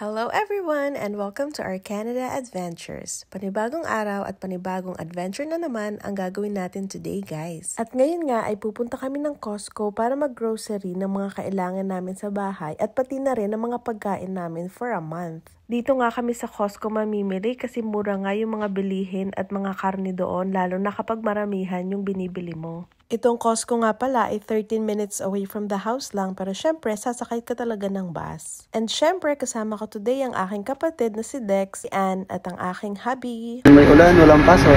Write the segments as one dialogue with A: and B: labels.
A: Hello everyone and welcome to our Canada Adventures. Panibagong araw at panibagong adventure na naman ang gagawin natin today, guys. At ngayon nga ay pupunta kami ng Costco para mag-grocery ng mga kailangan namin sa bahay at pati na rin ang mga pagkain namin for a month. Dito nga kami sa Costco mamimili kasi mura nga yung mga bilihin at mga karne doon, lalo na kapag maramihan yung binibili mo. Itong Costco nga pala ay 13 minutes away from the house lang, pero syempre sasakay ka talaga ng bus. And syempre kasama ko today ang aking kapatid na si Dex, si Ann at ang aking hubby.
B: May ulan, walang paso.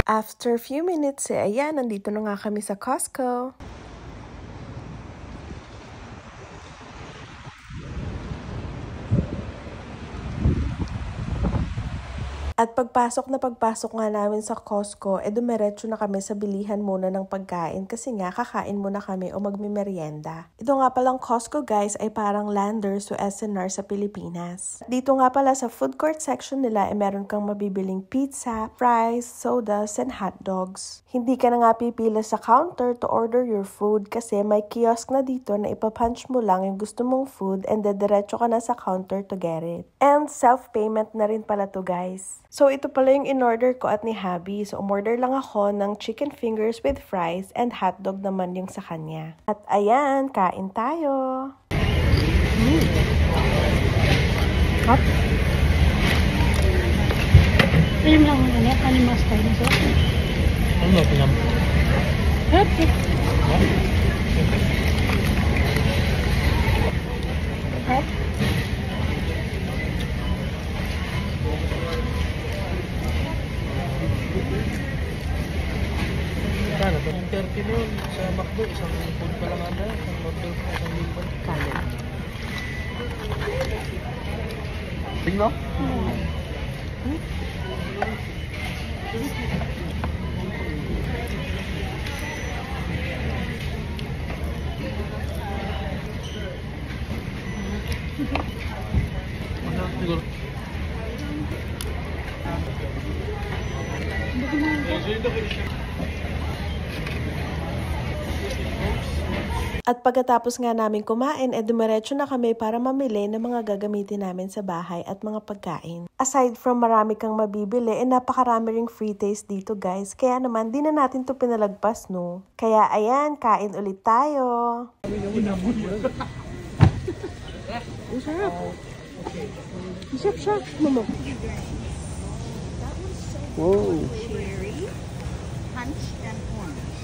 A: After few minutes, ayan, nandito na nga kami sa Costco. At pagpasok nga namin sa Costco, dumiretso na kami sa bilihan muna ng pagkain kasi nga kakain muna kami o magmimerienda. Ito nga palang Costco, guys, ay parang Landers o SNR sa Pilipinas. Dito nga pala sa food court section nila ay meron kang mabibiling pizza, fries, sodas, and hot dogs. Hindi ka na nga pipila sa counter to order your food kasi may kiosk na dito na ipapunch mo lang yung gusto mong food and dediretso ka na sa counter to get it. And self-payment na rin pala to, guys. So, ito pala yung in-order ko at ni Habi. So, umorder lang ako ng chicken fingers with fries and hotdog naman yung sa kanya. At ayan, kain tayo!
C: Hot? Alam lang mo na, animal style na so.
B: Ano pinam?
C: Hot? Hot?
B: Kano? 30 nun sa McDo, isang food pa lang anda, isang order pa, isang meal pa.
A: Kano?
B: Tingno? Ano siguro?
A: At pagkatapos nga namin kumain, dumiretso na kami para mamili ng mga gagamitin namin sa bahay at mga pagkain. Aside from marami kang mabibili, napakarami ring free taste dito, guys. Kaya naman, di na natin to pinalagpas, no? Kaya ayan, kain ulit tayo!
C: Ang sarap. Masarap siya. Mama.
B: Wow!
D: Cherry, punch, and orange.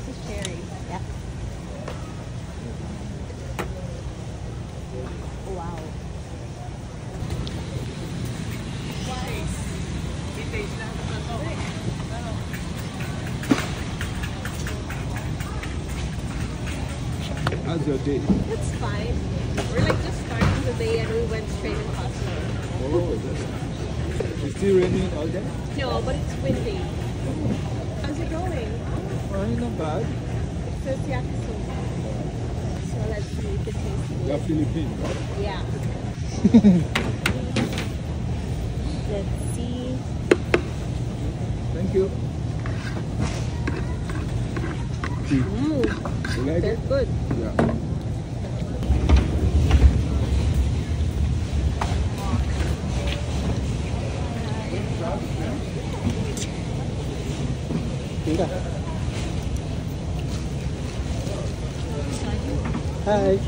D: This is cherry. Yep. Wow.
B: How's your day?
E: It's fine. We're like just starting the day and we went straight to Costco.
B: Oh, that's nice. It's still raining all day?
E: No, but it's windy. How's it going?
B: Oh, not bad.
E: It says yakisoba. So let's see if it tastes good.
B: You're Philippine, right?
E: Yeah. Let's see.
B: Thank you.
E: Mmm,
B: You like
E: they're
B: it?
E: good.
B: Yeah. Hi.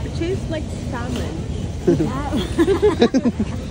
E: It tastes like salmon.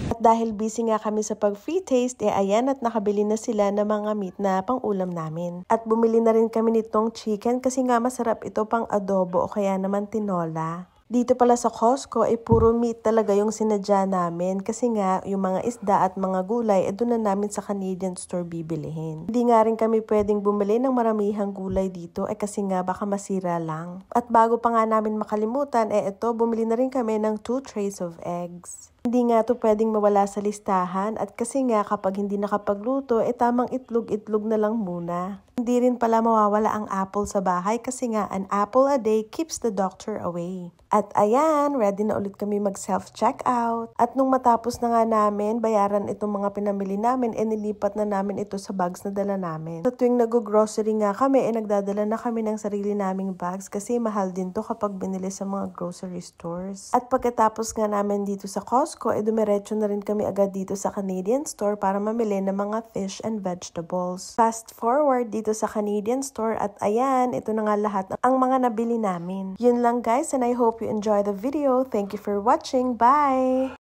A: At dahil busy nga kami sa pag-free taste, ayan at nakabili na sila ng mga meat na pang-ulam namin. At bumili na rin kami nitong chicken kasi nga masarap ito pang adobo o kaya naman tinola. Dito pala sa Costco ay puro meat talaga yung sinadya namin kasi nga yung mga isda at mga gulay doon na namin sa Canadian store bibilihin. Hindi nga rin kami pwedeng bumili ng maramihang gulay dito kasi nga baka masira lang. At bago pa nga namin makalimutan ito bumili na rin kami ng 2 trays of eggs. Hindi nga to pwedeng mawala sa listahan at kasi nga kapag hindi nakapagluto, tamang itlog-itlog na lang muna. Hindi rin pala mawawala ang apple sa bahay kasi nga an apple a day keeps the doctor away. At ayan, ready na ulit kami mag self-checkout. At nung matapos na nga namin, bayaran itong mga pinamili namin, nilipat na namin ito sa bags na dala namin. Sa tuwing nag-grocery nga kami, nagdadala na kami ng sarili naming bags kasi mahal din to kapag binili sa mga grocery stores. At pagkatapos nga namin dito sa Costco, dumiretso na rin kami agad dito sa Canadian store para mamili ng mga fish and vegetables. Fast forward dito sa Canadian store at ayan, ito na nga lahat ang mga nabili namin. Yun lang guys, and I hope you enjoy the video. Thank you for watching. Bye!